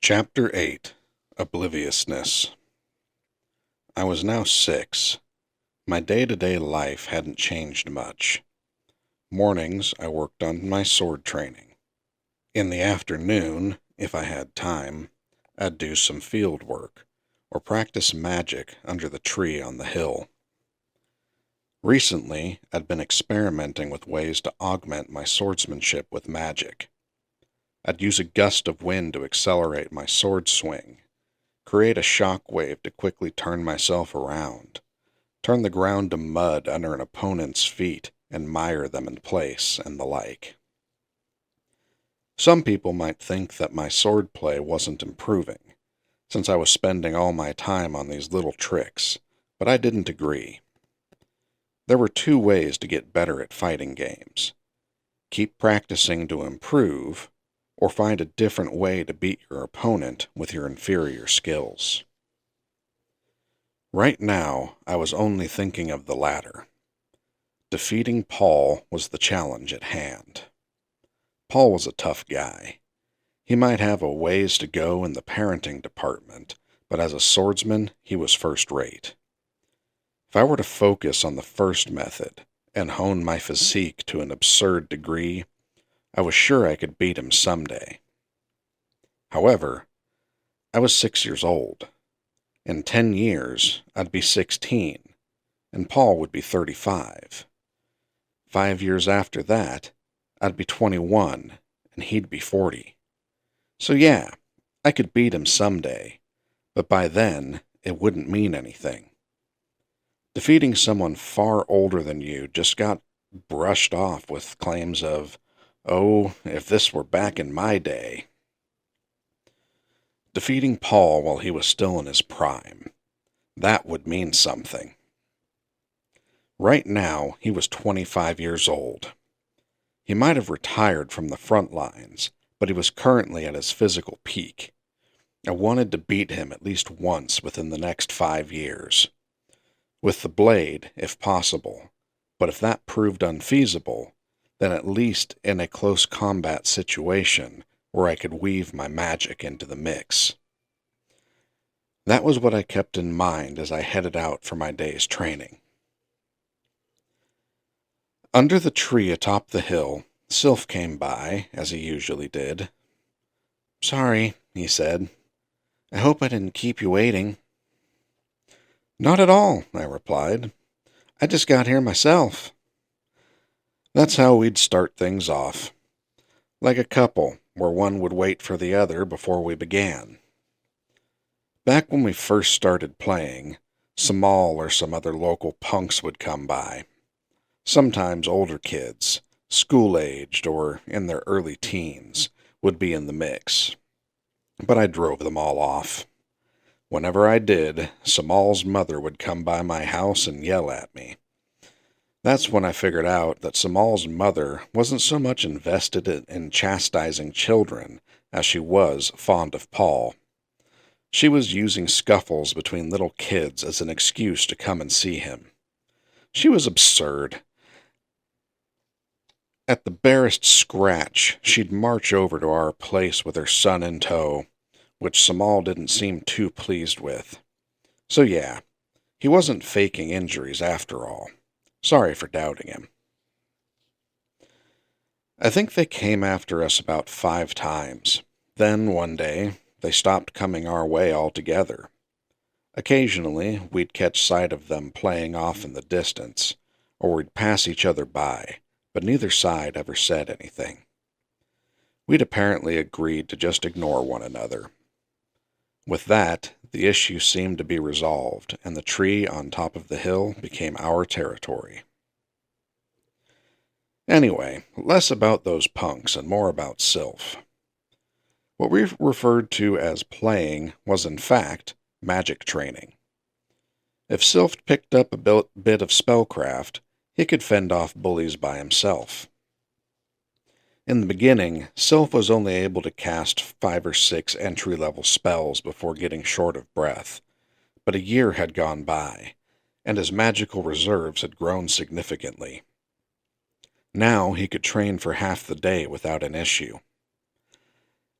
Chapter 8 Obliviousness. I was now 6. My day-to-day life hadn't changed much. Mornings, I worked on my sword training. In the afternoon, if I had time, I'd do some field work, or practice magic under the tree on the hill. Recently, I'd been experimenting with ways to augment my swordsmanship with magic. I'd use a gust of wind to accelerate my sword swing, create a shock wave to quickly turn myself around, turn the ground to mud under an opponent's feet and mire them in place, and the like. Some people might think that my swordplay wasn't improving, since I was spending all my time on these little tricks, but I didn't agree. There were two ways to get better at fighting games. Keep practicing to improve, or find a different way to beat your opponent with your inferior skills. Right now, I was only thinking of the latter. Defeating Paul was the challenge at hand. Paul was a tough guy. He might have a ways to go in the parenting department, but as a swordsman, he was first-rate. If I were to focus on the first method and hone my physique to an absurd degree, I was sure I could beat him someday. However, I was 6 years old. In 10 years, I'd be 16, and Paul would be 35. 5 years after that, I'd be 21, and he'd be 40. So yeah, I could beat him someday, but by then, it wouldn't mean anything. Defeating someone far older than you just got brushed off with claims of, "Oh, if this were back in my day." Defeating Paul while he was still in his prime, that would mean something. Right now, he was 25 years old. He might have retired from the front lines, but he was currently at his physical peak. I wanted to beat him at least once within the next 5 years. With the blade, if possible, but if that proved unfeasible, then at least in a close combat situation where I could weave my magic into the mix. That was what I kept in mind as I headed out for my day's training. Under the tree atop the hill, Sylph came by, as he usually did. "Sorry," he said. "I hope I didn't keep you waiting." "Not at all," I replied. "I just got here myself." That's how we'd start things off. Like a couple, where one would wait for the other before we began. Back when we first started playing, Samal or some other local punks would come by. Sometimes older kids, school-aged or in their early teens, would be in the mix. But I drove them all off. Whenever I did, Samal's mother would come by my house and yell at me. That's when I figured out that Samal's mother wasn't so much invested in chastising children as she was fond of Paul. She was using scuffles between little kids as an excuse to come and see him. She was absurd. At the barest scratch, she'd march over to our place with her son in tow, which Samal didn't seem too pleased with. So yeah, he wasn't faking injuries after all. Sorry for doubting him. I think they came after us about 5 times. Then, one day, they stopped coming our way altogether. Occasionally, we'd catch sight of them playing off in the distance, or we'd pass each other by, but neither side ever said anything. We'd apparently agreed to just ignore one another. With that, the issue seemed to be resolved, and the tree on top of the hill became our territory. Anyway, less about those punks and more about Sylph. What we referred to as playing was in fact magic training. If Sylph picked up a bit of spellcraft, he could fend off bullies by himself. In the beginning, Sylph was only able to cast 5 or 6 entry-level spells before getting short of breath, but a year had gone by, and his magical reserves had grown significantly. Now he could train for half the day without an issue.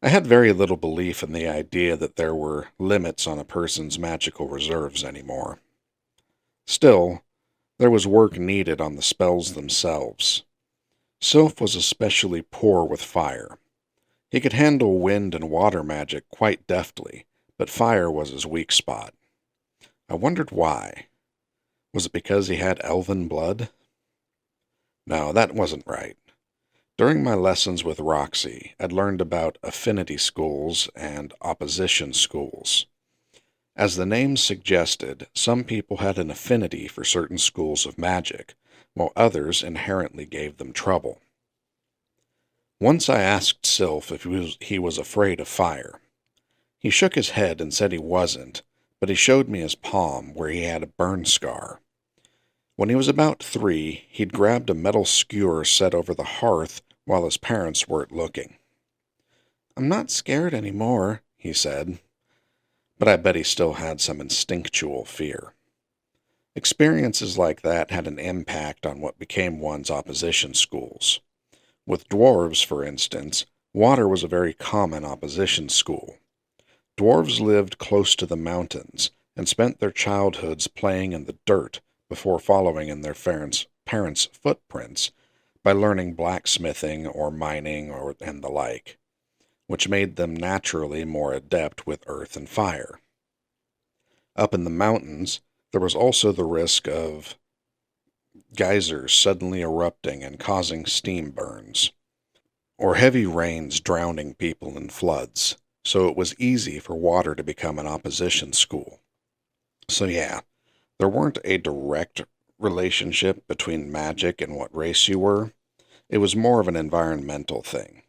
I had very little belief in the idea that there were limits on a person's magical reserves anymore. Still, there was work needed on the spells themselves. Sylph was especially poor with fire. He could handle wind and water magic quite deftly, but fire was his weak spot. I wondered why. Was it because he had elven blood? No, that wasn't right. During my lessons with Roxy, I'd learned about affinity schools and opposition schools. As the name suggested, some people had an affinity for certain schools of magic, while others inherently gave them trouble. Once I asked Sylph if he was afraid of fire. He shook his head and said he wasn't, but he showed me his palm where he had a burn scar. When he was about 3, he'd grabbed a metal skewer set over the hearth while his parents weren't looking. "I'm not scared anymore," he said, but I bet he still had some instinctual fear. Experiences like that had an impact on what became one's opposition schools. With dwarves, for instance, water was a very common opposition school. Dwarves lived close to the mountains and spent their childhoods playing in the dirt before following in their parents' footprints by learning blacksmithing or mining and the like, which made them naturally more adept with earth and fire. Up in the mountains, there was also the risk of geysers suddenly erupting and causing steam burns, or heavy rains drowning people in floods, so it was easy for water to become an opposition school. So yeah, there weren't a direct relationship between magic and what race you were. It was more of an environmental thing.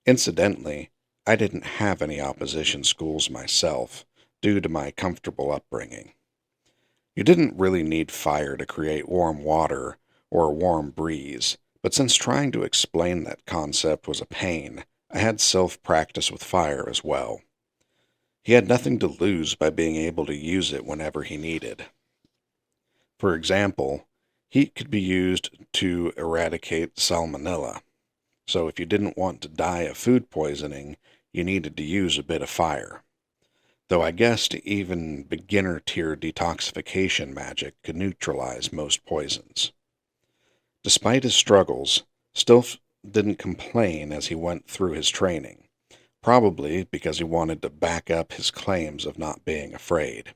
Incidentally, I didn't have any opposition schools myself, due to my comfortable upbringing. You didn't really need fire to create warm water or a warm breeze, but since trying to explain that concept was a pain, I had self-practice with fire as well. He had nothing to lose by being able to use it whenever he needed. For example, heat could be used to eradicate salmonella, so if you didn't want to die of food poisoning, you needed to use a bit of fire. Though I guessed even beginner-tier detoxification magic could neutralize most poisons. Despite his struggles, Stilf didn't complain as he went through his training, probably because he wanted to back up his claims of not being afraid.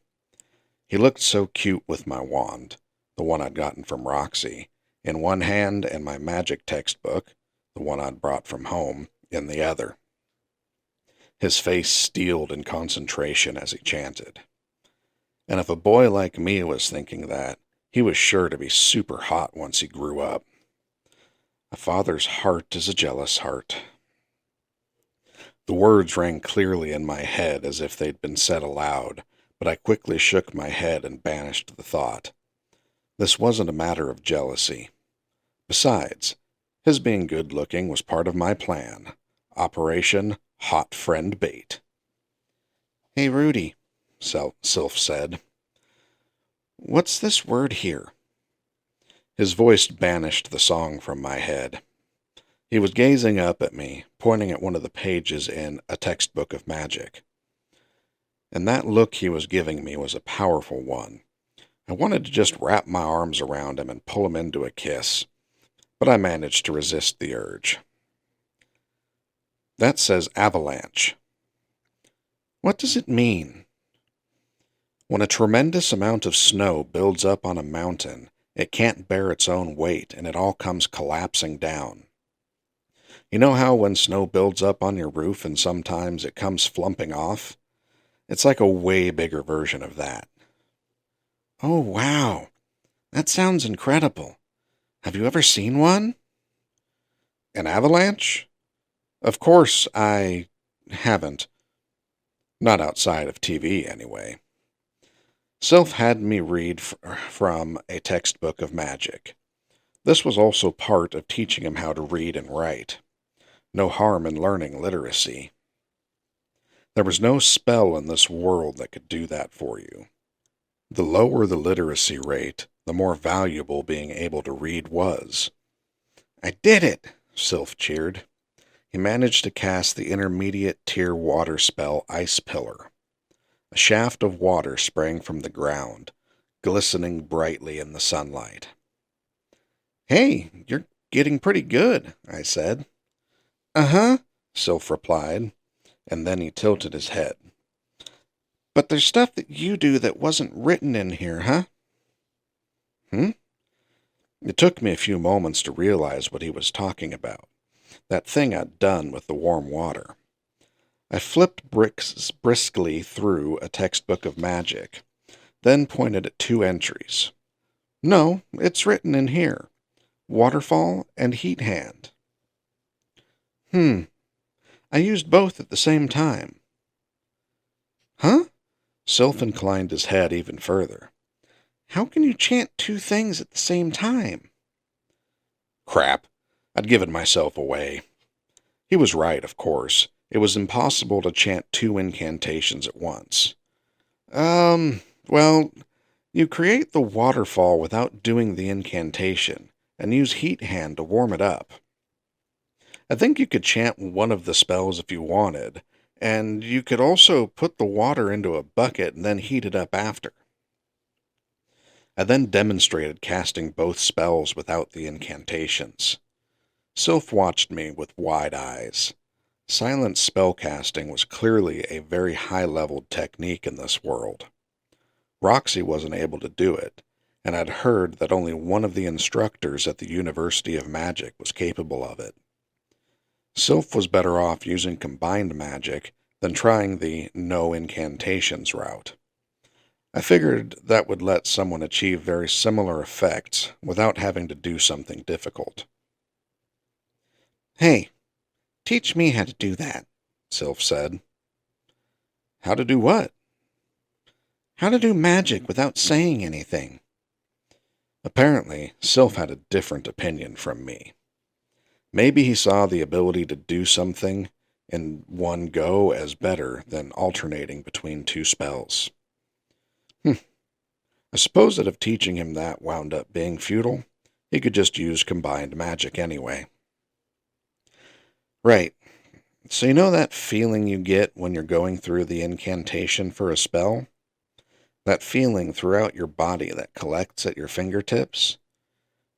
He looked so cute with my wand, the one I'd gotten from Roxy, in one hand and my magic textbook, the one I'd brought from home, in the other. His face steeled in concentration as he chanted. And if a boy like me was thinking that, he was sure to be super hot once he grew up. A father's heart is a jealous heart. The words rang clearly in my head as if they'd been said aloud, but I quickly shook my head and banished the thought. This wasn't a matter of jealousy. Besides, his being good-looking was part of my plan. Operation Hot Friend Bait. "Hey, Rudy," Sylph said. "What's this word here?" His voice banished the song from my head. He was gazing up at me, pointing at one of the pages in A Textbook of Magic. And that look he was giving me was a powerful one. I wanted to just wrap my arms around him and pull him into a kiss, but I managed to resist the urge. "That says avalanche." "What does it mean?" "When a tremendous amount of snow builds up on a mountain, it can't bear its own weight and it all comes collapsing down. You know how when snow builds up on your roof and sometimes it comes flumping off? It's like a way bigger version of that." "Oh, wow. That sounds incredible. Have you ever seen one?" "An avalanche? Of course I haven't. Not outside of TV, anyway." Sylph had me read from A Textbook of Magic. This was also part of teaching him how to read and write. No harm in learning literacy. There was no spell in this world that could do that for you. The lower the literacy rate, the more valuable being able to read was. "I did it!" Sylph cheered. he managed to cast the intermediate tier water spell Ice Pillar. A shaft of water sprang from the ground, glistening brightly in the sunlight. "Hey, you're getting pretty good," I said. "Uh-huh," Sylph replied, and then he tilted his head. "But there's stuff that you do that wasn't written in here, huh?" "Hmm?" It took me a few moments to realize what he was talking about. That thing I'd done with the warm water. I flipped briskly through a textbook of magic, then pointed at two entries. "No, it's written in here. Waterfall and Heat Hand." I used both at the same time." "Huh?" Sylph inclined his head even further. "How can you chant two things at the same time?" Crap. I'd given myself away. He was right, of course. It was impossible to chant two incantations at once. Well, you create the waterfall without doing the incantation, and use Heat Hand to warm it up. I think you could chant one of the spells if you wanted, and you could also put the water into a bucket and then heat it up after. I then demonstrated casting both spells without the incantations. Sylph watched me with wide eyes. Silent spellcasting was clearly a very high-leveled technique in this world. Roxy wasn't able to do it, and I'd heard that only one of the instructors at the University of Magic was capable of it. Sylph was better off using combined magic than trying the no incantations route. I figured that would let someone achieve very similar effects without having to do something difficult. "Hey, teach me how to do that," Sylph said. "How to do what?" "How to do magic without saying anything." Apparently, Sylph had a different opinion from me. Maybe he saw the ability to do something in one go as better than alternating between two spells. I suppose that if teaching him that wound up being futile, he could just use combined magic anyway. "Right. So you know that feeling you get when you're going through the incantation for a spell? That feeling throughout your body that collects at your fingertips?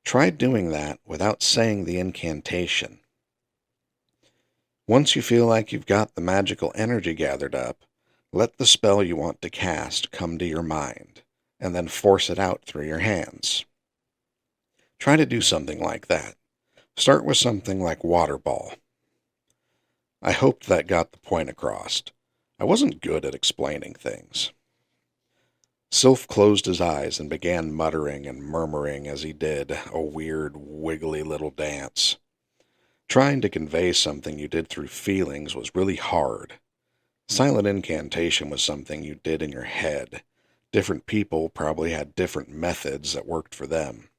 Try doing that without saying the incantation. Once you feel like you've got the magical energy gathered up, let the spell you want to cast come to your mind, and then force it out through your hands. Try to do something like that. Start with something like Water Ball." I hoped that got the point across. I wasn't good at explaining things. Sylph closed his eyes and began muttering and murmuring as he did a weird, wiggly little dance. Trying to convey something you did through feelings was really hard. Silent incantation was something you did in your head. Different people probably had different methods that worked for them.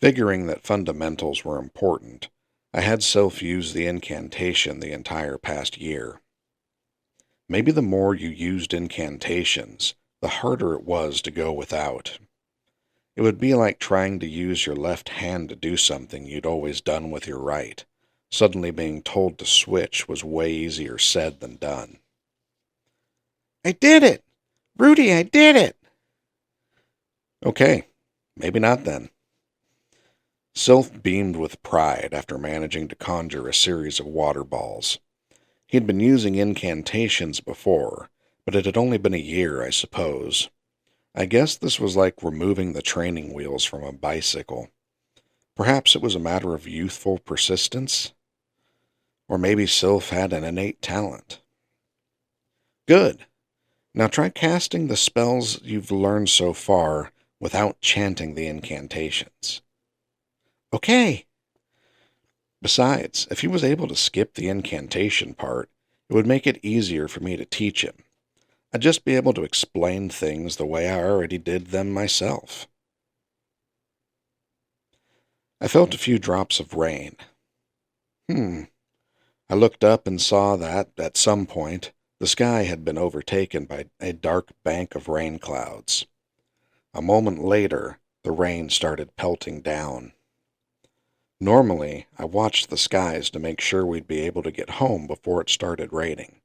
Figuring that fundamentals were important, I had Sylph use the incantation the entire past year. Maybe the more you used incantations, the harder it was to go without. It would be like trying to use your left hand to do something you'd always done with your right. Suddenly being told to switch was way easier said than done. "I did it! Rudy, I did it!" "Okay, maybe not then." Sylph beamed with pride after managing to conjure a series of water balls. He'd been using incantations before, but it had only been a year, I suppose. I guess this was like removing the training wheels from a bicycle. Perhaps it was a matter of youthful persistence? Or maybe Sylph had an innate talent. "Good. Now try casting the spells you've learned so far without chanting the incantations." "Okay." Besides, if he was able to skip the incantation part, it would make it easier for me to teach him. I'd just be able to explain things the way I already did them myself. I felt a few drops of rain. I looked up and saw that, at some point, the sky had been overtaken by a dark bank of rain clouds. A moment later, the rain started pelting down. Normally, I watched the skies to make sure we'd be able to get home before it started raining.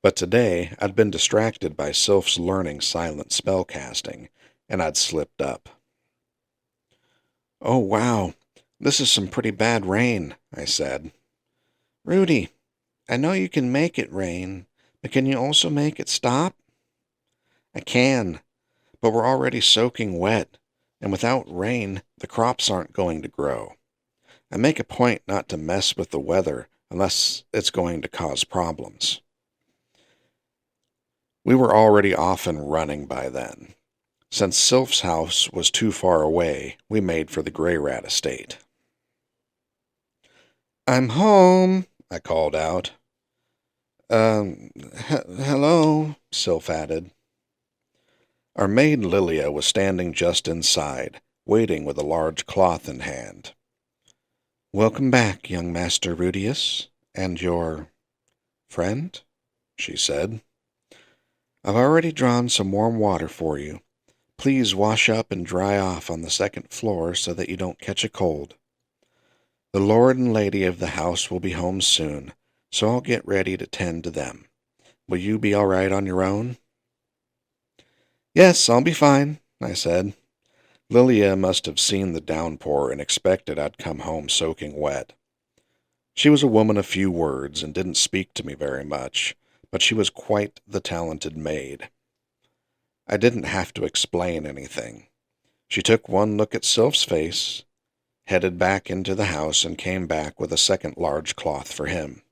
But today, I'd been distracted by Sylph's learning silent spellcasting, and I'd slipped up. "Oh, wow, this is some pretty bad rain," I said. "Rudy, I know you can make it rain, but can you also make it stop?" "I can, but we're already soaking wet, and without rain, the crops aren't going to grow. I make a point not to mess with the weather unless it's going to cause problems." We were already off and running by then. Since Sylph's house was too far away, we made for the Grey Rat estate. "I'm home," I called out. Hello," Sylph added. Our maid Lilia was standing just inside, waiting with a large cloth in hand. "Welcome back, young Master Rudius, and your friend," she said. "I've already drawn some warm water for you. Please wash up and dry off on the second floor so that you don't catch a cold. The lord and lady of the house will be home soon, so I'll get ready to tend to them. Will you be all right on your own?" "Yes, I'll be fine," I said. Lilia must have seen the downpour and expected I'd come home soaking wet. She was a woman of few words and didn't speak to me very much, but she was quite the talented maid. I didn't have to explain anything. She took one look at Sylph's face, headed back into the house, and came back with a second large cloth for him.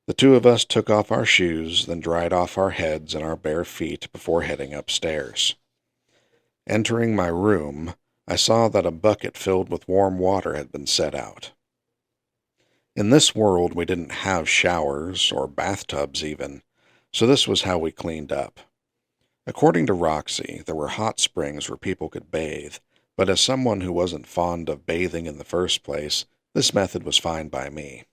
The two of us took off our shoes, then dried off our heads and our bare feet before heading upstairs. Entering my room, I saw that a bucket filled with warm water had been set out. In this world, we didn't have showers or bathtubs even, so this was how we cleaned up. According to Roxy, there were hot springs where people could bathe, but as someone who wasn't fond of bathing in the first place, this method was fine by me.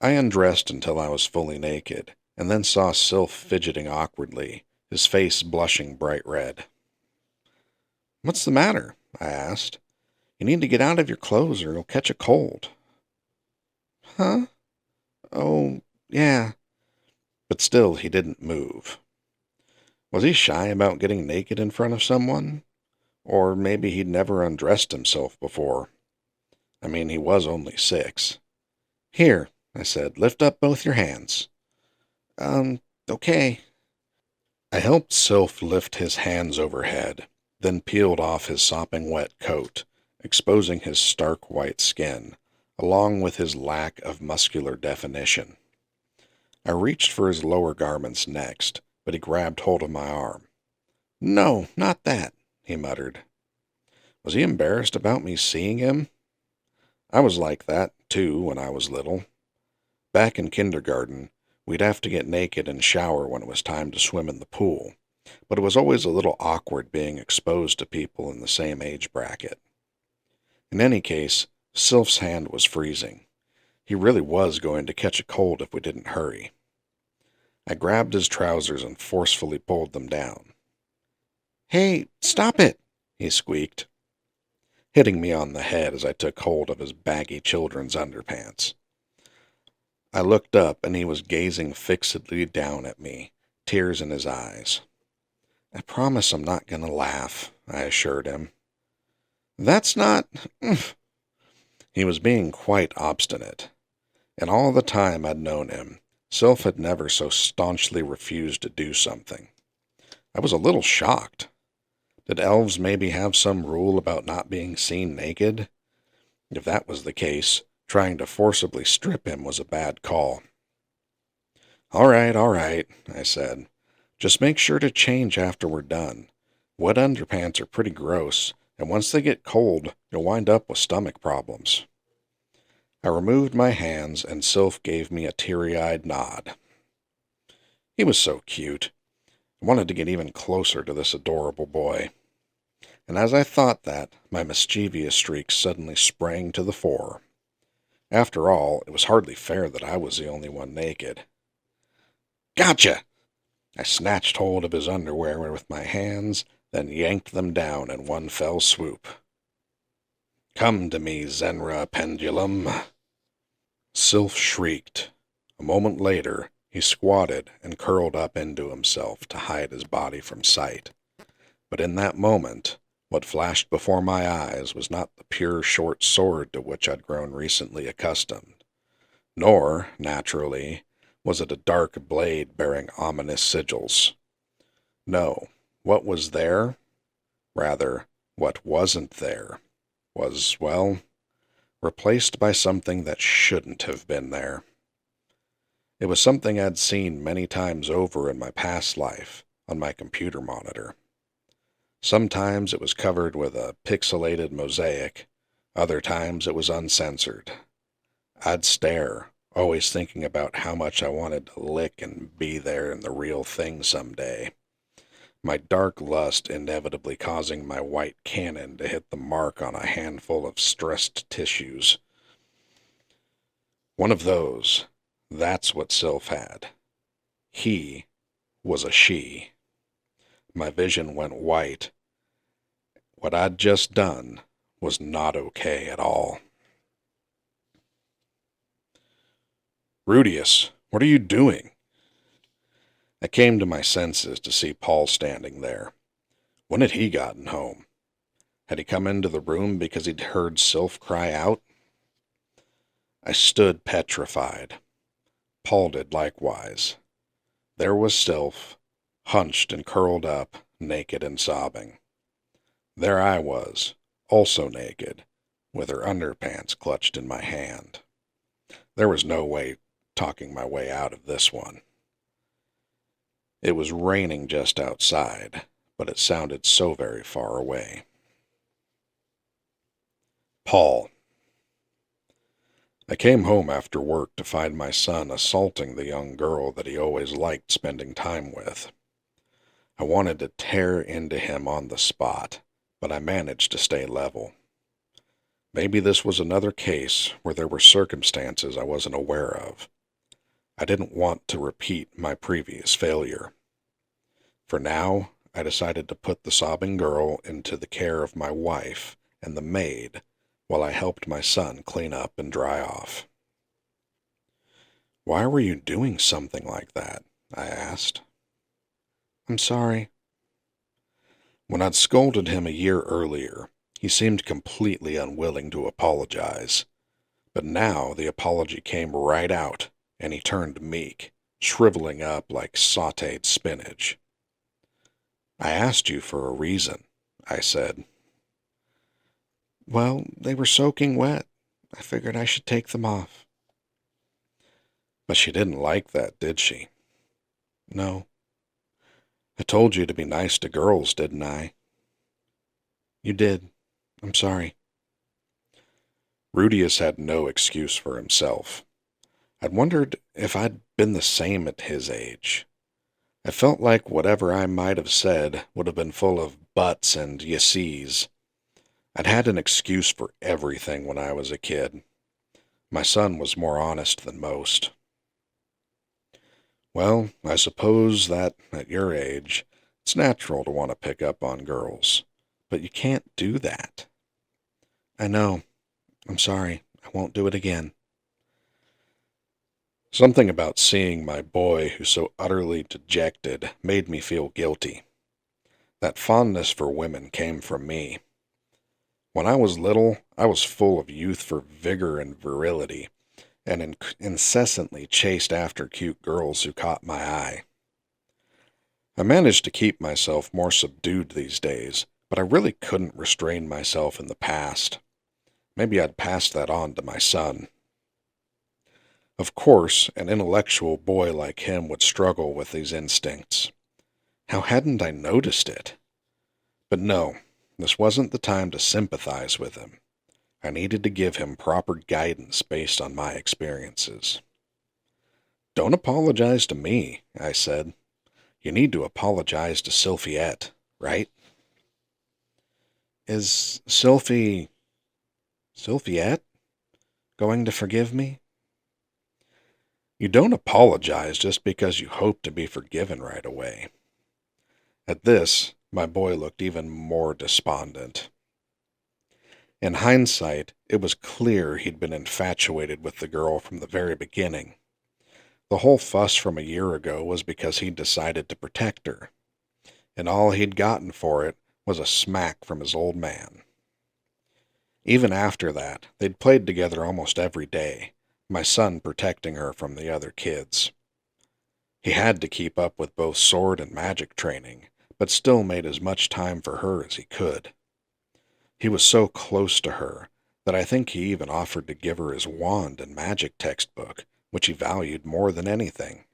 I undressed until I was fully naked, and then saw Sylph fidgeting awkwardly, his face blushing bright red. "What's the matter?" I asked. "You need to get out of your clothes or you'll catch a cold." "Huh? Oh, yeah." But still he didn't move. Was he shy about getting naked in front of someone? Or maybe he'd never undressed himself before. I mean, he was only 6. "Here," I said, "lift up both your hands." Okay." I helped Sylph lift his hands overhead, then peeled off his sopping wet coat, exposing his stark white skin, along with his lack of muscular definition. I reached for his lower garments next, but he grabbed hold of my arm. "No, not that," he muttered. Was he embarrassed about me seeing him? I was like that, too, when I was little. Back in kindergarten, we'd have to get naked and shower when it was time to swim in the pool, but it was always a little awkward being exposed to people in the same age bracket. In any case, Sylph's hand was freezing. He really was going to catch a cold if we didn't hurry. I grabbed his trousers and forcefully pulled them down. "Hey, stop it!" he squeaked, hitting me on the head as I took hold of his baggy children's underpants. I looked up, and he was gazing fixedly down at me, tears in his eyes. "I promise I'm not going to laugh," I assured him. "That's not—" He was being quite obstinate. In all the time I'd known him, Sylph had never so staunchly refused to do something. I was a little shocked. Did elves maybe have some rule about not being seen naked? If that was the case, trying to forcibly strip him was a bad call. All right, I said. "Just make sure to change after we're done. Wet underpants are pretty gross, and once they get cold, you'll wind up with stomach problems." I removed my hands, and Sylph gave me a teary-eyed nod. He was so cute. I wanted to get even closer to this adorable boy. And as I thought that, my mischievous streak suddenly sprang to the fore. After all, it was hardly fair that I was the only one naked. "Gotcha!" I snatched hold of his underwear with my hands, then yanked them down in one fell swoop. Come to me, Zenra pendulum. Sylph shrieked. A moment later, he squatted and curled up into himself to hide his body from sight. But in that moment, what flashed before my eyes was not the pure short sword to which I'd grown recently accustomed, nor, naturally, was it a dark blade bearing ominous sigils. No, what was there, rather, what wasn't there, was, well, replaced by something that shouldn't have been there. It was something I'd seen many times over in my past life on my computer monitor. Sometimes it was covered with a pixelated mosaic, other times it was uncensored. I'd stare, always thinking about how much I wanted to lick and be there in the real thing someday. My dark lust inevitably causing my white cannon to hit the mark on a handful of stressed tissues. One of those, that's what Sylph had. He was a she. My vision went white. What I'd just done was not okay at all. Rudius, what are you doing? I came to my senses to see Paul standing there. When had he gotten home? Had he come into the room because he'd heard Sylph cry out? I stood petrified. Paul did likewise. There was Sylph, hunched and curled up, naked and sobbing. There I was, also naked, with her underpants clutched in my hand. There was no way talking my way out of this one. It was raining just outside, but it sounded so very far away. Paul. I came home after work to find my son assaulting the young girl that he always liked spending time with. I wanted to tear into him on the spot, but I managed to stay level. Maybe this was another case where there were circumstances I wasn't aware of. I didn't want to repeat my previous failure. For now, I decided to put the sobbing girl into the care of my wife and the maid while I helped my son clean up and dry off. Why were you doing something like that? I asked. I'm sorry. When I'd scolded him a year earlier, he seemed completely unwilling to apologize. But now the apology came right out, and he turned meek, shriveling up like sautéed spinach. I asked you for a reason, I said. Well, they were soaking wet. I figured I should take them off. But she didn't like that, did she? No. I told you to be nice to girls, didn't I? You did. I'm sorry. Rudius had no excuse for himself. I'd wondered if I'd been the same at his age. I felt like whatever I might have said would have been full of buts and yeses. I'd had an excuse for everything when I was a kid. My son was more honest than most. Well, I suppose that, at your age, it's natural to want to pick up on girls. But you can't do that. I know. I'm sorry. I won't do it again. Something about seeing my boy who so utterly dejected made me feel guilty. That fondness for women came from me. When I was little, I was full of youth for vigor and virility, and incessantly chased after cute girls who caught my eye. I managed to keep myself more subdued these days, but I really couldn't restrain myself in the past. Maybe I'd passed that on to my son. Of course, an intellectual boy like him would struggle with these instincts. How hadn't I noticed it? But no, this wasn't the time to sympathize with him. I needed to give him proper guidance based on my experiences. Don't apologize to me, I said. You need to apologize to Sylphiette, right? Is Sylphiette going to forgive me? You don't apologize just because you hope to be forgiven right away. At this, my boy looked even more despondent. In hindsight, it was clear he'd been infatuated with the girl from the very beginning. The whole fuss from a year ago was because he'd decided to protect her, and all he'd gotten for it was a smack from his old man. Even after that, they'd played together almost every day, my son protecting her from the other kids. He had to keep up with both sword and magic training, but still made as much time for her as he could. He was so close to her that I think he even offered to give her his wand and magic textbook, which he valued more than anything.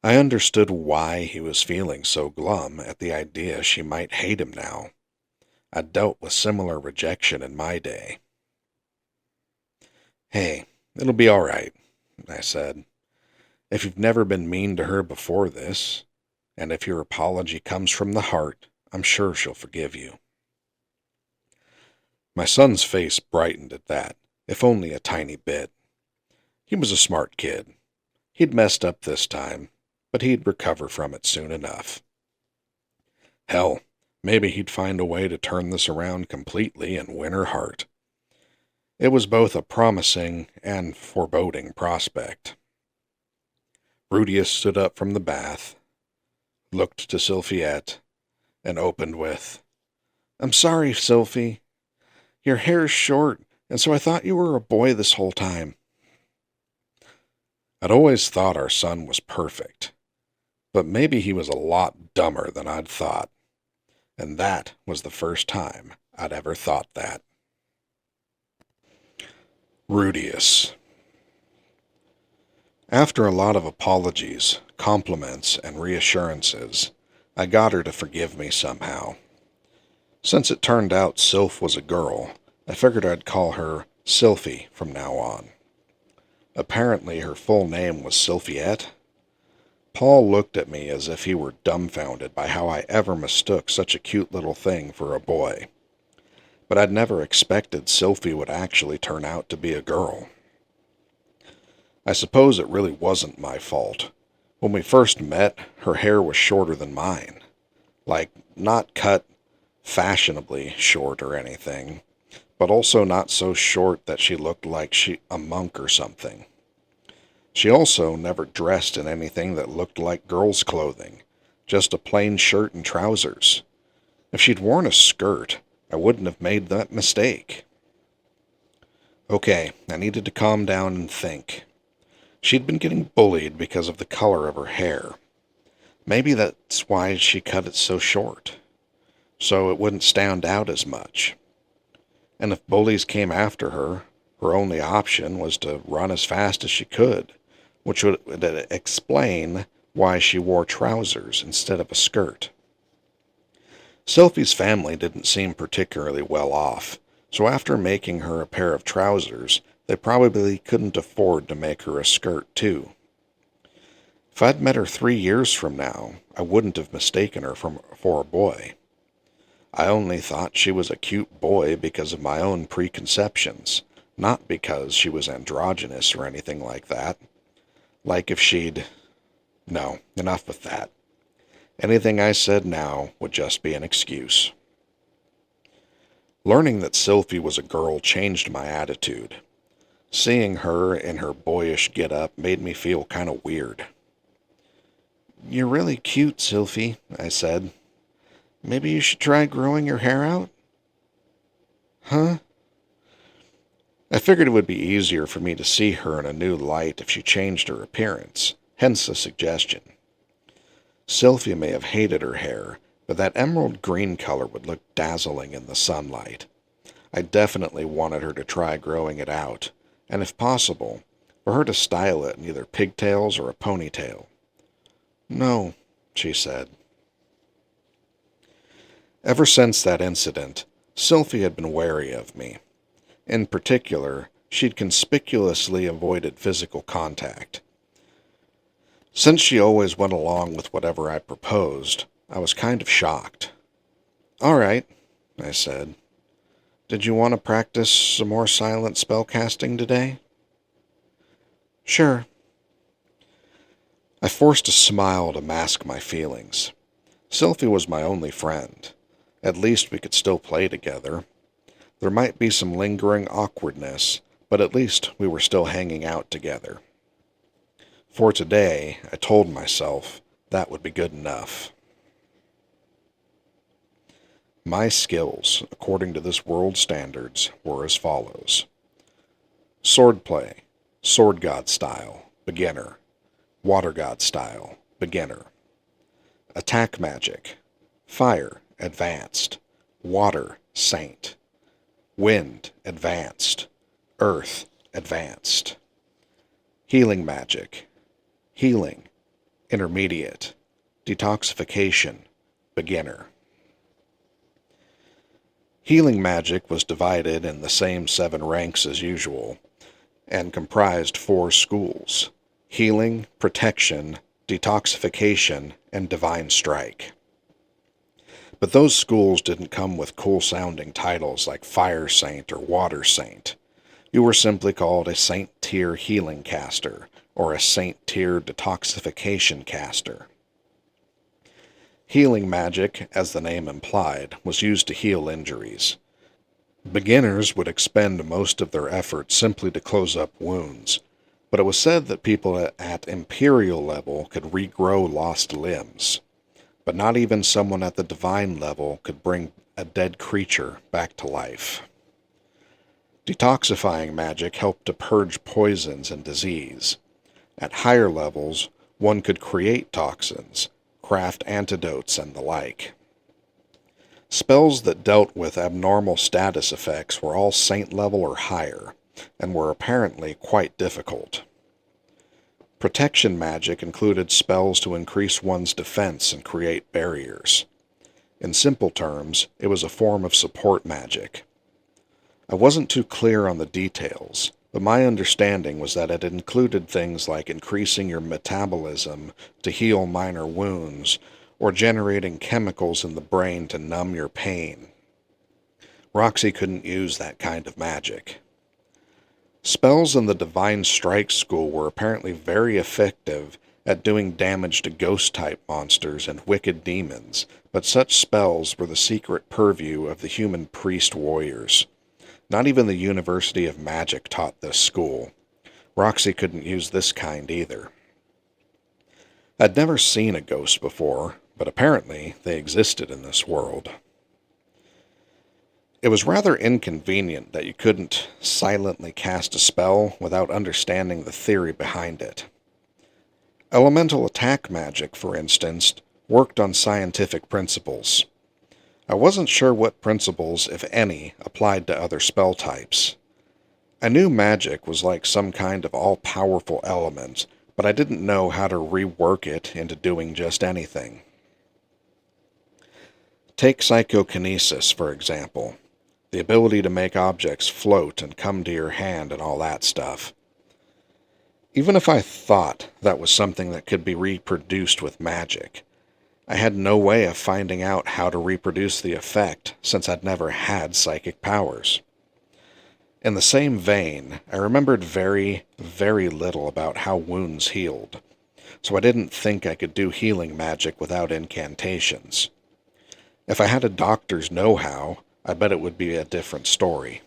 I understood why he was feeling so glum at the idea she might hate him now. I'd dealt with similar rejection in my day. "Hey, it'll be all right," I said. "If you've never been mean to her before this, and if your apology comes from the heart, I'm sure she'll forgive you." My son's face brightened at that, if only a tiny bit. He was a smart kid. He'd messed up this time, but he'd recover from it soon enough. Hell, maybe he'd find a way to turn this around completely and win her heart. It was both a promising and foreboding prospect. Rudius stood up from the bath, looked to Sylphiette, and opened with, "I'm sorry, Sylphie. Your hair's short, and so I thought you were a boy this whole time." I'd always thought our son was perfect, but maybe he was a lot dumber than I'd thought, and that was the first time I'd ever thought that. Rudius. After a lot of apologies, compliments, and reassurances, I got her to forgive me somehow. Since it turned out Sylph was a girl, I figured I'd call her Sylphie from now on. Apparently her full name was Sylphiette. Paul looked at me as if he were dumbfounded by how I ever mistook such a cute little thing for a boy. But I'd never expected Sylphie would actually turn out to be a girl. I suppose it really wasn't my fault. When we first met, her hair was shorter than mine. Like, not cut fashionably short or anything, but also not so short that she looked like a monk or something. She also never dressed in anything that looked like girls' clothing, just a plain shirt and trousers. If she'd worn a skirt, I wouldn't have made that mistake. Okay, I needed to calm down and think. She'd been getting bullied because of the color of her hair. Maybe that's why she cut it so short, so it wouldn't stand out as much. And if bullies came after her, her only option was to run as fast as she could, which would explain why she wore trousers instead of a skirt. Sylphie's family didn't seem particularly well off, so after making her a pair of trousers, they probably couldn't afford to make her a skirt too. If I'd met her 3 years from now, I wouldn't have mistaken her for a boy. I only thought she was a cute boy because of my own preconceptions, not because she was androgynous or anything like that. Like if she'd... No, enough with that. Anything I said now would just be an excuse. Learning that Sylphie was a girl changed my attitude. Seeing her in her boyish get-up made me feel kind of weird. "You're really cute, Sylphie," I said. "Maybe you should try growing your hair out?" "Huh?" I figured it would be easier for me to see her in a new light if she changed her appearance, hence the suggestion. Sylphie may have hated her hair, but that emerald green color would look dazzling in the sunlight. I definitely wanted her to try growing it out, and if possible, for her to style it in either pigtails or a ponytail. "No," she said. Ever since that incident, Sylphie had been wary of me. In particular, she'd conspicuously avoided physical contact. Since she always went along with whatever I proposed, I was kind of shocked. "All right," I said. "Did you want to practice some more silent spellcasting today?" "Sure." I forced a smile to mask my feelings. Sylphie was my only friend. At least we could still play together. There might be some lingering awkwardness, but at least we were still hanging out together. For today, I told myself that would be good enough. My skills, according to this world's standards, were as follows. Swordplay, Sword God style, beginner. Water God style, beginner. Attack magic, fire, advanced. Water, saint. Wind, advanced. Earth, advanced. Healing magic, healing, intermediate. Detoxification, beginner. Healing magic was divided in the same 7 ranks as usual, and comprised 4 schools: healing, protection, detoxification, and divine strike. But those schools didn't come with cool-sounding titles like Fire Saint or Water Saint. You were simply called a Saint-tier healing caster, or a Saint-tier detoxification caster. Healing magic, as the name implied, was used to heal injuries. Beginners would expend most of their efforts simply to close up wounds, but it was said that people at Imperial level could regrow lost limbs. But not even someone at the divine level could bring a dead creature back to life. Detoxifying magic helped to purge poisons and disease. At higher levels, one could create toxins, craft antidotes, and the like. Spells that dealt with abnormal status effects were all saint level or higher, and were apparently quite difficult. Protection magic included spells to increase one's defense and create barriers. In simple terms, it was a form of support magic. I wasn't too clear on the details, but my understanding was that it included things like increasing your metabolism to heal minor wounds, or generating chemicals in the brain to numb your pain. Roxy couldn't use that kind of magic. Spells in the Divine Strike School were apparently very effective at doing damage to ghost-type monsters and wicked demons, but such spells were the secret purview of the human priest warriors. Not even the University of Magic taught this school. Roxy couldn't use this kind either. I'd never seen a ghost before, but apparently they existed in this world. It was rather inconvenient that you couldn't silently cast a spell without understanding the theory behind it. Elemental attack magic, for instance, worked on scientific principles. I wasn't sure what principles, if any, applied to other spell types. I knew magic was like some kind of all-powerful element, but I didn't know how to rework it into doing just anything. Take psychokinesis, for example. The ability to make objects float and come to your hand and all that stuff. Even if I thought that was something that could be reproduced with magic, I had no way of finding out how to reproduce the effect since I'd never had psychic powers. In the same vein, I remembered very, very little about how wounds healed, so I didn't think I could do healing magic without incantations. If I had a doctor's know-how, I bet it would be a different story.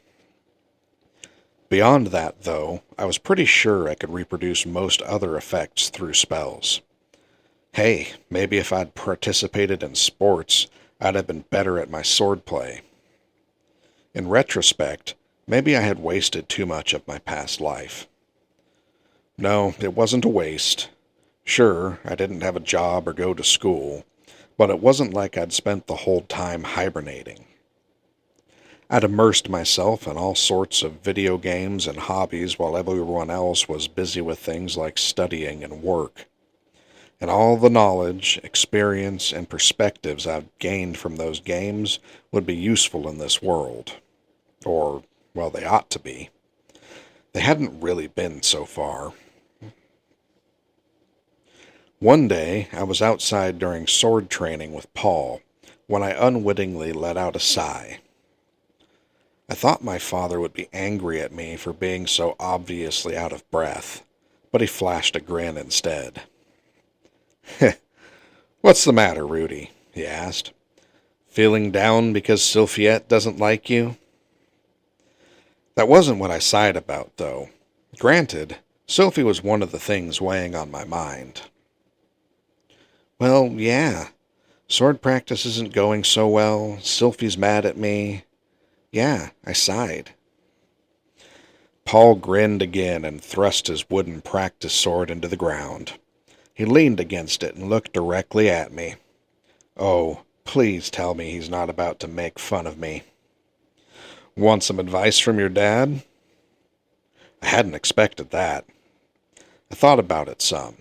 Beyond that, though, I was pretty sure I could reproduce most other effects through spells. Hey, maybe if I'd participated in sports, I'd have been better at my swordplay. In retrospect, maybe I had wasted too much of my past life. No, it wasn't a waste. Sure, I didn't have a job or go to school, but it wasn't like I'd spent the whole time hibernating. I'd immersed myself in all sorts of video games and hobbies while everyone else was busy with things like studying and work. And all the knowledge, experience, and perspectives I've gained from those games would be useful in this world. Or, well, they ought to be. They hadn't really been so far. One day, I was outside during sword training with Paul, when I unwittingly let out a sigh. I thought my father would be angry at me for being so obviously out of breath, but he flashed a grin instead. "What's the matter, Rudy?" he asked. "Feeling down because Sylphiette doesn't like you?" That wasn't what I sighed about, though. Granted, Sophie was one of the things weighing on my mind. Well, yeah. Sword practice isn't going so well. Sylphie's mad at me. Yeah, I sighed. Paul grinned again and thrust his wooden practice sword into the ground. He leaned against it and looked directly at me. Oh, please tell me he's not about to make fun of me. Want some advice from your dad? I hadn't expected that. I thought about it some.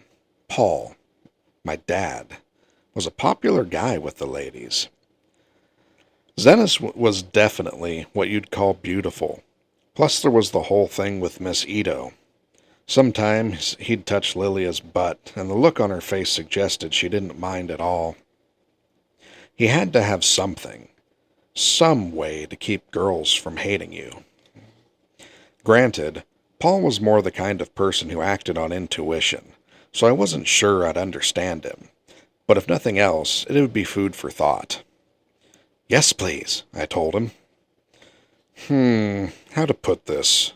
Paul, my dad, was a popular guy with the ladies. Zenith was definitely what you'd call beautiful. Plus there was the whole thing with Miss Ito. Sometimes he'd touch Lilia's butt, and the look on her face suggested she didn't mind at all. He had to have something, some way to keep girls from hating you. Granted, Paul was more the kind of person who acted on intuition, so I wasn't sure I'd understand him. But if nothing else, it would be food for thought. Yes, please, I told him. How to put this?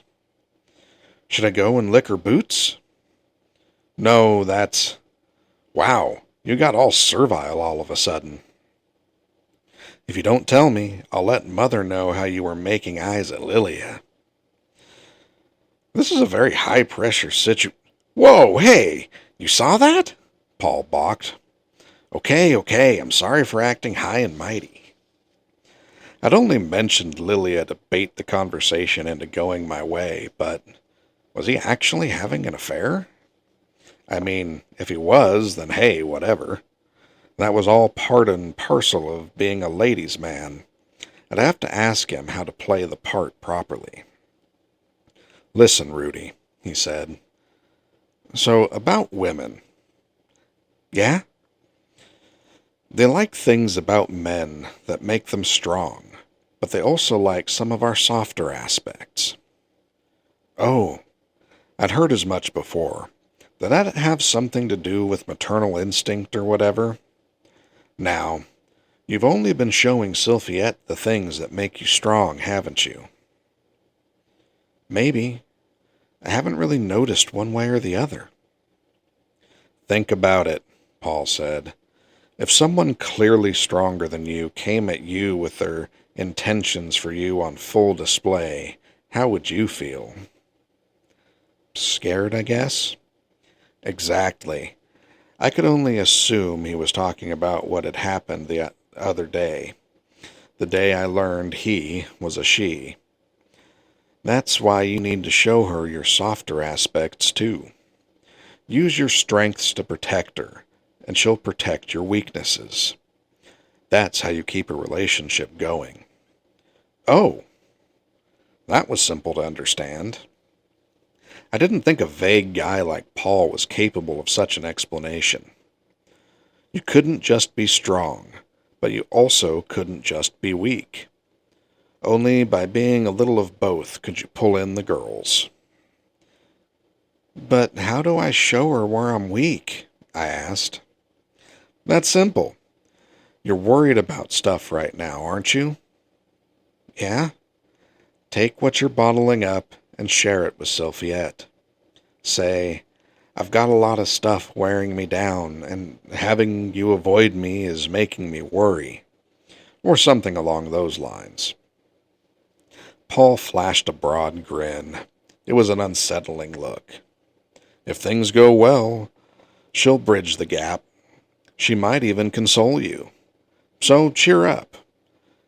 Should I go and lick her boots? No, that's... Wow, you got all servile all of a sudden. If you don't tell me, I'll let Mother know how you were making eyes at Lilia. This is a very high-pressure Whoa, hey! You saw that? Paul balked. Okay, I'm sorry for acting high and mighty. I'd only mentioned Lilia to bait the conversation into going my way, but was he actually having an affair? I mean, if he was, then hey, whatever. That was all part and parcel of being a ladies' man. I'd have to ask him how to play the part properly. Listen, Rudy, he said. So, about women. Yeah? They like things about men that make them strong, but they also like some of our softer aspects. Oh, I'd heard as much before. Did that have something to do with maternal instinct or whatever? Now, you've only been showing Sylphiette the things that make you strong, haven't you? Maybe. I haven't really noticed one way or the other. Think about it, Paul said. If someone clearly stronger than you came at you with their intentions for you on full display, how would you feel? Scared, I guess? Exactly. I could only assume he was talking about what had happened the other day. The day I learned he was a she. That's why you need to show her your softer aspects, too. Use your strengths to protect her, and she'll protect your weaknesses. That's how you keep a relationship going. Oh, that was simple to understand. I didn't think a vague guy like Paul was capable of such an explanation. You couldn't just be strong, but you also couldn't just be weak. Only by being a little of both could you pull in the girls. But how do I show her where I'm weak? I asked. That's simple. You're worried about stuff right now, aren't you? Yeah? Take what you're bottling up and share it with Sylphiette. Say, I've got a lot of stuff wearing me down, and having you avoid me is making me worry. Or something along those lines. Paul flashed a broad grin. It was an unsettling look. If things go well, she'll bridge the gap. She might even console you. So cheer up.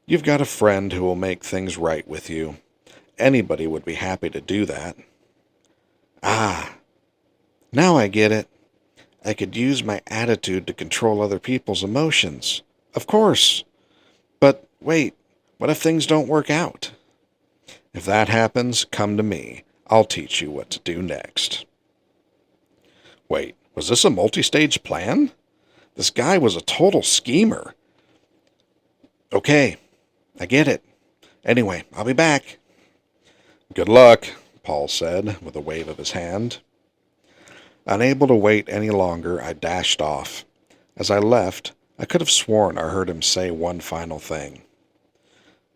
You've got a friend who will make things right with you. Anybody would be happy to do that. Ah, now I get it. I could use my attitude to control other people's emotions. Of course. But wait, what if things don't work out? If that happens, come to me. I'll teach you what to do next. Wait, was this a multi-stage plan? This guy was a total schemer. Okay, I get it. Anyway, I'll be back. Good luck, Paul said, with a wave of his hand. Unable to wait any longer, I dashed off. As I left, I could have sworn I heard him say one final thing.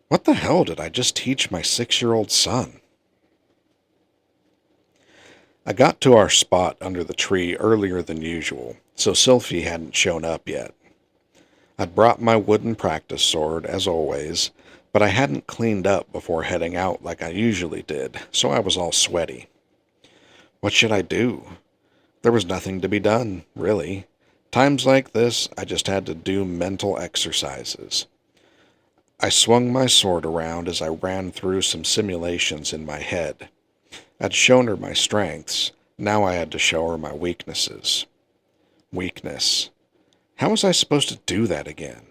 What the hell did I just teach my 6-year-old son? I got to our spot under the tree earlier than usual, so Sylphie hadn't shown up yet. I'd brought my wooden practice sword, as always, but I hadn't cleaned up before heading out like I usually did, so I was all sweaty. What should I do? There was nothing to be done, really. Times like this, I just had to do mental exercises. I swung my sword around as I ran through some simulations in my head. I'd shown her my strengths, now I had to show her my weaknesses. Weakness. How was I supposed to do that again?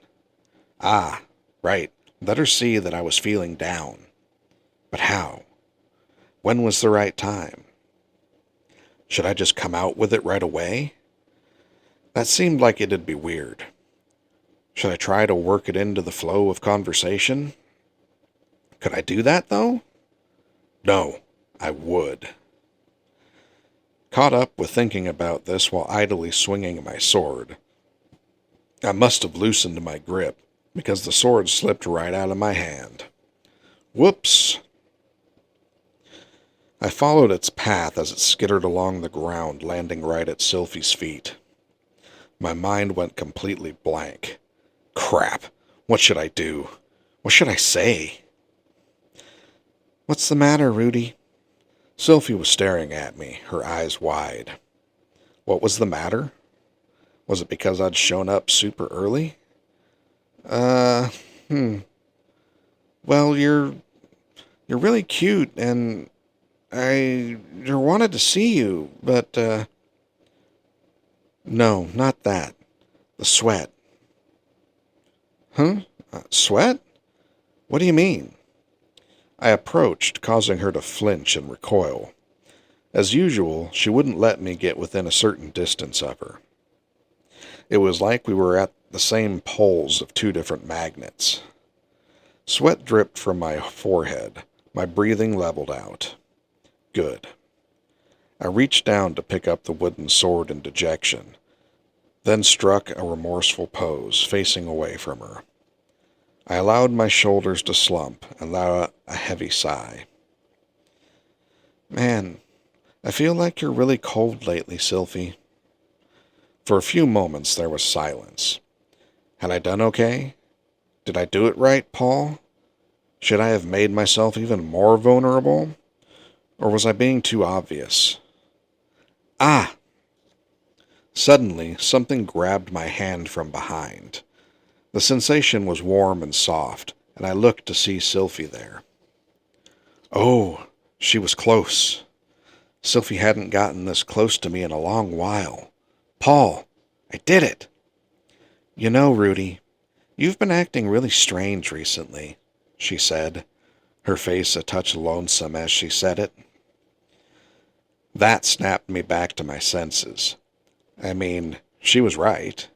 Ah, right, let her see that I was feeling down. But how? When was the right time? Should I just come out with it right away? That seemed like it'd be weird. Should I try to work it into the flow of conversation? Could I do that, though? No, I would. Caught up with thinking about this while idly swinging my sword, I must have loosened my grip, because the sword slipped right out of my hand. Whoops! I followed its path as it skittered along the ground, landing right at Sylphie's feet. My mind went completely blank. Crap! What should I do? What should I say? What's the matter, Rudy? Sylphie was staring at me, her eyes wide. What was the matter? Was it because I'd shown up super early? Well, you're really cute, and I wanted to see you, but, no, not that. The sweat. Huh? Sweat? What do you mean? I approached, causing her to flinch and recoil. As usual, she wouldn't let me get within a certain distance of her. It was like we were at the same poles of two different magnets. Sweat dripped from my forehead. My breathing leveled out. Good. I reached down to pick up the wooden sword in dejection, then struck a remorseful pose, facing away from her. I allowed my shoulders to slump and let a heavy sigh. Man, I feel like you're really cold lately, Sylphie. For a few moments there was silence. Had I done okay? Did I do it right, Paul? Should I have made myself even more vulnerable? Or was I being too obvious? Ah! Suddenly, something grabbed my hand from behind. The sensation was warm and soft, and I looked to see Sylphie there. Oh, she was close. Sylphie hadn't gotten this close to me in a long while. Paul, I did it! You know, Rudy, you've been acting really strange recently, she said, her face a touch lonesome as she said it. That snapped me back to my senses. I mean, she was right.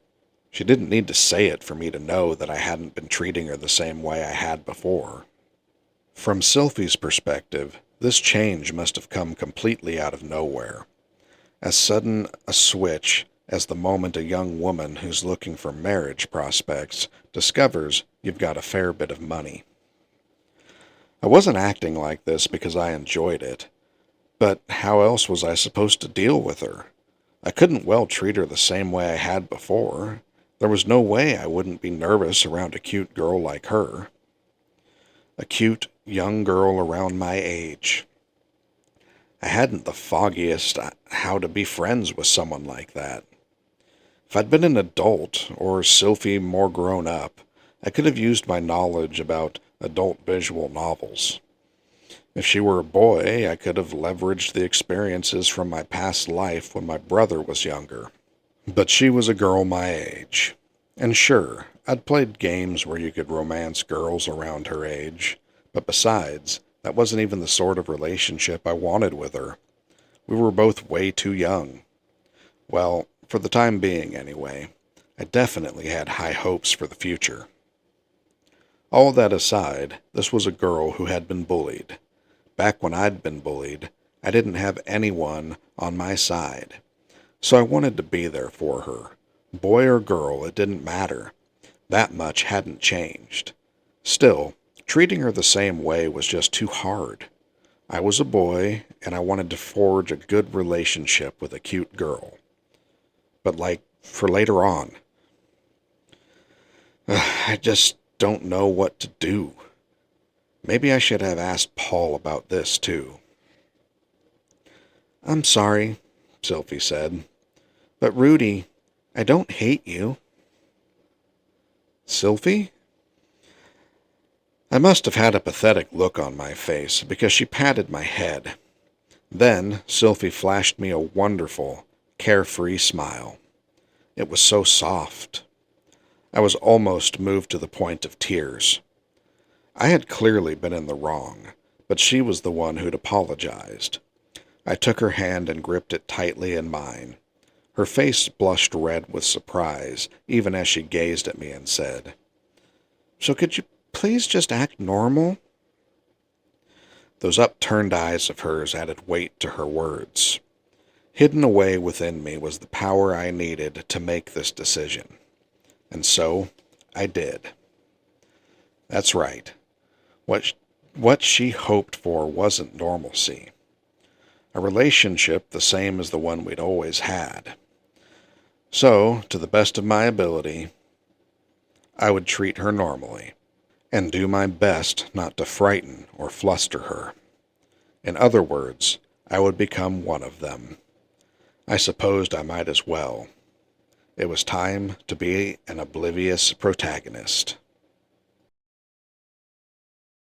She didn't need to say it for me to know that I hadn't been treating her the same way I had before. From Sylphie's perspective, this change must have come completely out of nowhere. As sudden a switch as the moment a young woman who's looking for marriage prospects discovers you've got a fair bit of money. I wasn't acting like this because I enjoyed it, but how else was I supposed to deal with her? I couldn't well treat her the same way I had before. There was no way I wouldn't be nervous around a cute girl like her. A cute, young girl around my age. I hadn't the foggiest how to be friends with someone like that. If I'd been an adult, or Sylphie more grown up, I could have used my knowledge about adult visual novels. If she were a boy, I could have leveraged the experiences from my past life when my brother was younger. But she was a girl my age. And sure, I'd played games where you could romance girls around her age, but besides, that wasn't even the sort of relationship I wanted with her. We were both way too young. Well, for the time being anyway, I definitely had high hopes for the future. All that aside, this was a girl who had been bullied. Back when I'd been bullied, I didn't have anyone on my side. So I wanted to be there for her. Boy or girl, it didn't matter. That much hadn't changed. Still, treating her the same way was just too hard. I was a boy, and I wanted to forge a good relationship with a cute girl. But for later on. I just don't know what to do. Maybe I should have asked Paul about this, too. I'm sorry, Sylvie said. But Rudy, I don't hate you. Sylvie? I must have had a pathetic look on my face because she patted my head. Then Sylvie flashed me a wonderful, carefree smile. It was so soft. I was almost moved to the point of tears. I had clearly been in the wrong, but she was the one who'd apologized. I took her hand and gripped it tightly in mine. Her face blushed red with surprise, even as she gazed at me and said, "So could you please just act normal?" Those upturned eyes of hers added weight to her words. Hidden away within me was the power I needed to make this decision. And so, I did. That's right. What she hoped for wasn't normalcy. A relationship the same as the one we'd always had. So, to the best of my ability, I would treat her normally, and do my best not to frighten or fluster her. In other words, I would become one of them. I supposed I might as well. It was time to be an oblivious protagonist.